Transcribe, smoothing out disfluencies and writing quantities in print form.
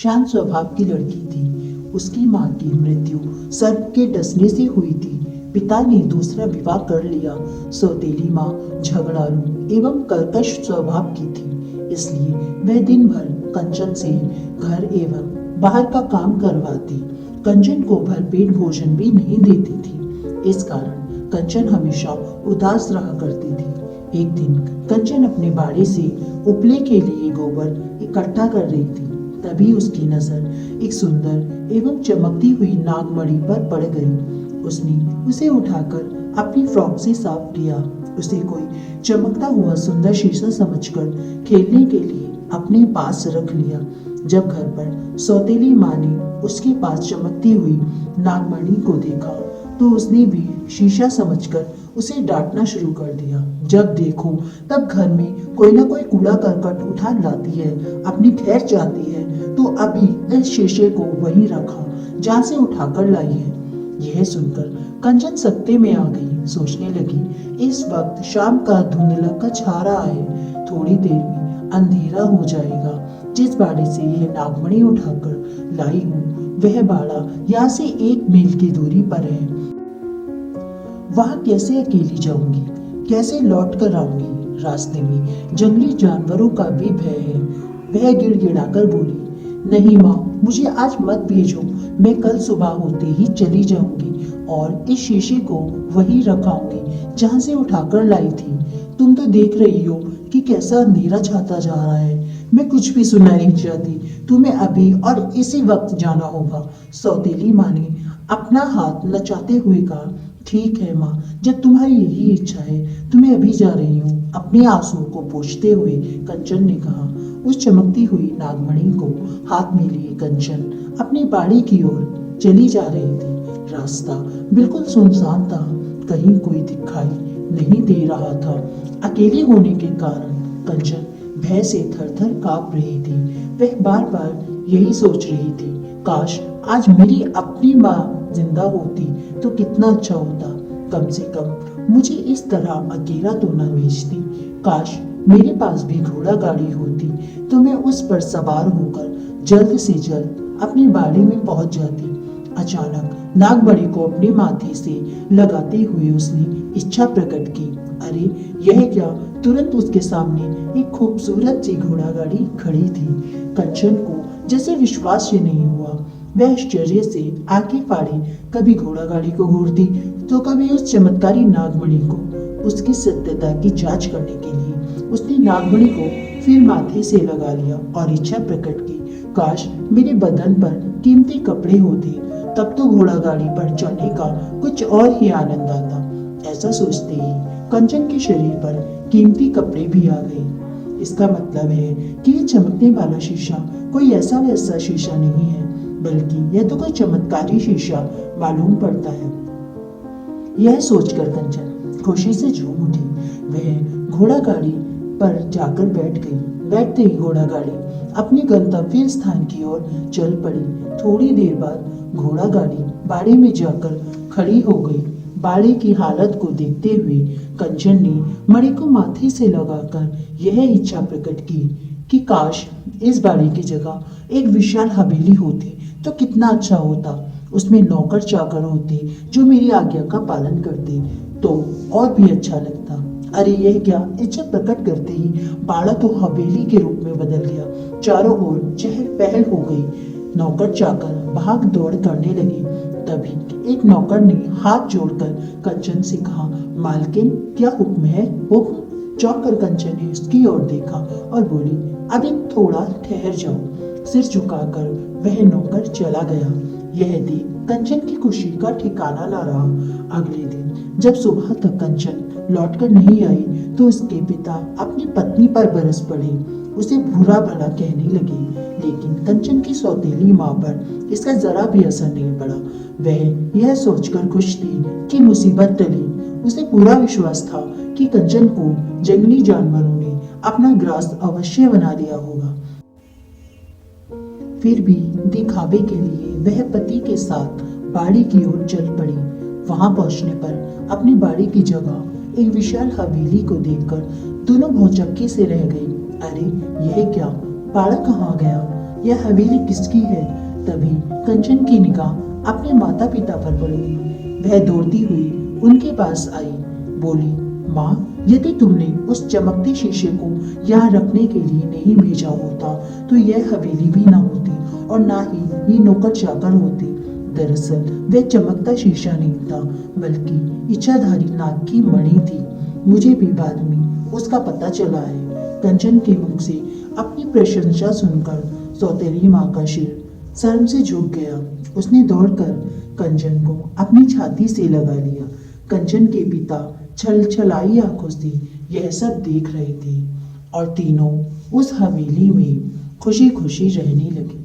शांत स्वभाव की लड़की थी। उसकी माँ की मृत्यु सर्प के डसने से हुई थी। पिता ने दूसरा विवाह कर लिया। सौतेली माँ झगड़ालू एवं कर्कश स्वभाव की थी, इसलिए वह दिन भर कंचन से घर एवं बाहर का काम करवाती। कंचन को भरपेट भोजन भी नहीं देती थी। इस कारण कंचन हमेशा उदास रहा करती थी। एक दिन कंचन अपने बाड़ी से उपले के लिए गोबर इकट्ठा कर रही थी। तभी उसकी नजर एक सुंदर एवं चमकती हुई नागमणि पर पड़ गई। उसने उसे उठाकर अपनी फ्रॉक से साफ किया। उसे कोई चमकता हुआ सुंदर शीशा समझकर खेलने के लिए अपने पास रख लिया। जब घर पर सौतेली माँ ने उसके पास चमकती हुई नागमणि को देखा तो उसने भी शीशा समझकर उसे डांटना शुरू कर दिया। जब देखो तब घर में कोई ना कोई कूड़ा करकट उठा लाती है, अपनी खैर चाहती है तो अभी इस शीशे को वहीं रखा जहाँ से उठाकर लाई है। यह सुनकर कंचन सत्ते में आ गई। सोचने लगी, इस वक्त शाम का धुंधला छा रहा है, थोड़ी देर में अंधेरा हो जाएगा। जिस बाड़े से यह नागमणि उठाकर लाई हूँ वह बाड़ा यहाँ से 1 मील की दूरी पर है। वहां कैसे अकेली जाऊंगी, कैसे लौट कर आऊंगी? रास्ते में जंगली जानवरों का भी भय है। वह गिड़गिड़ाकर बोली, नहीं माँ, मुझे आज मत भेजो। मैं कल सुबह होते ही चली जाऊंगी और इस शीशे को वहीं रखाऊंगी जहाँ से उठाकर लाई थी। तुम तो देख रही हो कि कैसा अंधेरा छाता जा रहा है। मैं कुछ भी सुनना नहीं चाहती। तुम्हें अभी और इसी वक्त जाना होगा। सौतेली माँ ने अपना हाथ नचाते हुए कहा, ठीक है माँ, जब तुम्हारी यही इच्छा है तो मैं अभी जा रही हूँ। अपने आंसुओं को पोंछते हुए कंचन ने कहा। उस चमकती हुई नागमणि को हाथ में लिए कंचन अपनी बाड़ी की ओर चली जा रही थी। रास्ता बिल्कुल सुनसान था, कहीं कोई दिखाई नहीं दे रहा था। अकेली होने के कारण कंचन भय से थर-थर कांप रही थी। वह बार बार यही सोच रही थी, काश आज मेरी अपनी माँ जिंदा होती तो कितना अच्छा होता। कम से कम मुझे इस तरह अकेला तो न भेजती। काश मेरे पास भी घोड़ा गाड़ी होती तो मैं उस पर सवार होकर जल्द से जल्द अपनी बाड़ी में पहुंच जाती। अचानक नागमणि को अपने माथे से लगाते हुए उसने इच्छा प्रकट की। अरे यह क्या! तुरंत उसके सामने एक खूबसूरत सी घोड़ा गाड़ी खड़ी थी। कंचन को जैसे विश्वास ही नहीं हुआ। वह आश्चर्य से आंखें फाड़े कभी घोड़ा गाड़ी को घूरती तो कभी उस चमत्कारी नागमणि को। उसकी सत्यता की जांच करने के लिए उसने नागमणि को फिर माथे से लगा लिया और इच्छा प्रकट की, काश मेरे बदन पर कीमती कपड़े होते, तब तो घोड़ा गाड़ी पर चढ़ने का कुछ और ही आनंद आता। ऐसा सोचते ही कंचन के शरीर पर कीमती कपड़े भी आ गए। इसका मतलब है कि ये चमकने वाला शीशा कोई ऐसा वैसा शीशा नहीं है, बल्कि यह तो कोई चमत्कारी शीशा मालूम पड़ता है। यह सोचकर कंचन खुशी से झूम उठी। वह घोड़ा गाड़ी पर जाकर बैठ गई। बैठते ही घोड़ा गाड़ी अपने गंतव्य स्थान की ओर चल पड़ी। थोड़ी देर बाद घोड़ा गाड़ी बाड़े में जाकर खड़ी हो गई। बाड़े की हालत को देखते हुए कंचन ने मणि को माथे से लगाकर यह इच्छा प्रकट की कि काश इस बाड़े की जगह एक विशाल हवेली होती तो कितना अच्छा होता। उसमें नौकर चाकर होते जो मेरी आज्ञा का पालन करते तो और भी अच्छा लगता। अरे यह क्या! इच्छा प्रकट करते ही बाड़ा तो हवेली के रूप में बदल गया। चारों ओर चहल पहल हो गई। नौकर चाकर भाग दौड़ करने लगे। तभी एक नौकर ने हाथ जोड़कर कंचन से कहा, मालकिन क्या हुक्म है? हुक्म? चौंक कर कंचन ने उसकी ओर देखा और बोली, अभी थोड़ा ठहर जाओ। सिर झुकाकर वह नौकर चला गया। यह देख कंचन की खुशी का ठिकाना न रहा। अगले दिन जब सुबह तक कंचन लौटकर नहीं आई तो उसके पिता अपनी पत्नी पर बरस पड़े, उसे बुरा भला कहने लगे। लेकिन कंचन की सौतेली माँ पर इसका जरा भी असर नहीं पड़ा। वह यह सोचकर खुश थी कि मुसीबत टली। उसे पूरा विश्वास था कि कंचन को जंगली जानवरों ने अपना ग्रास अवश्य बना लिया होगा। फिर भी दिखावे के लिए वह पति के साथ बाड़ी की ओर चल पड़ी। वहां पहुंचने पर अपनी बाड़ी की जगह एक विशाल हवेली को देखकर दोनों भौचक्के से रह गई। अरे यह क्या! बाड़ा कहाँ गया? यह हवेली किसकी है? तभी कंचन की निगाह अपने माता पिता पर पड़ गई। वह दौड़ती हुई उनके पास आई, बोली, माँ, यदि तुमने उस चमकते शीशे को यहाँ रखने के लिए नहीं भेजा होता तो यह हवेली भी ना होती और ना ही ये नौकर चाकर होते। दरअसल वह चमकता शीशा नहीं था, बल्कि इच्छाधारी नाग की मणि थी। मुझे भी बाद में उसका पता चला है। कंचन के मुख से अपनी प्रशंसा सुनकर सौतेली माँ का सिर शर्म से झुक गया। उसने दौड़कर कंचन को अपनी छाती से लगा लिया। कंचन के पिता छल छलाई आंखों से यह सब देख रहे थे और तीनों उस हवेली में खुशी खुशी रहने लगे।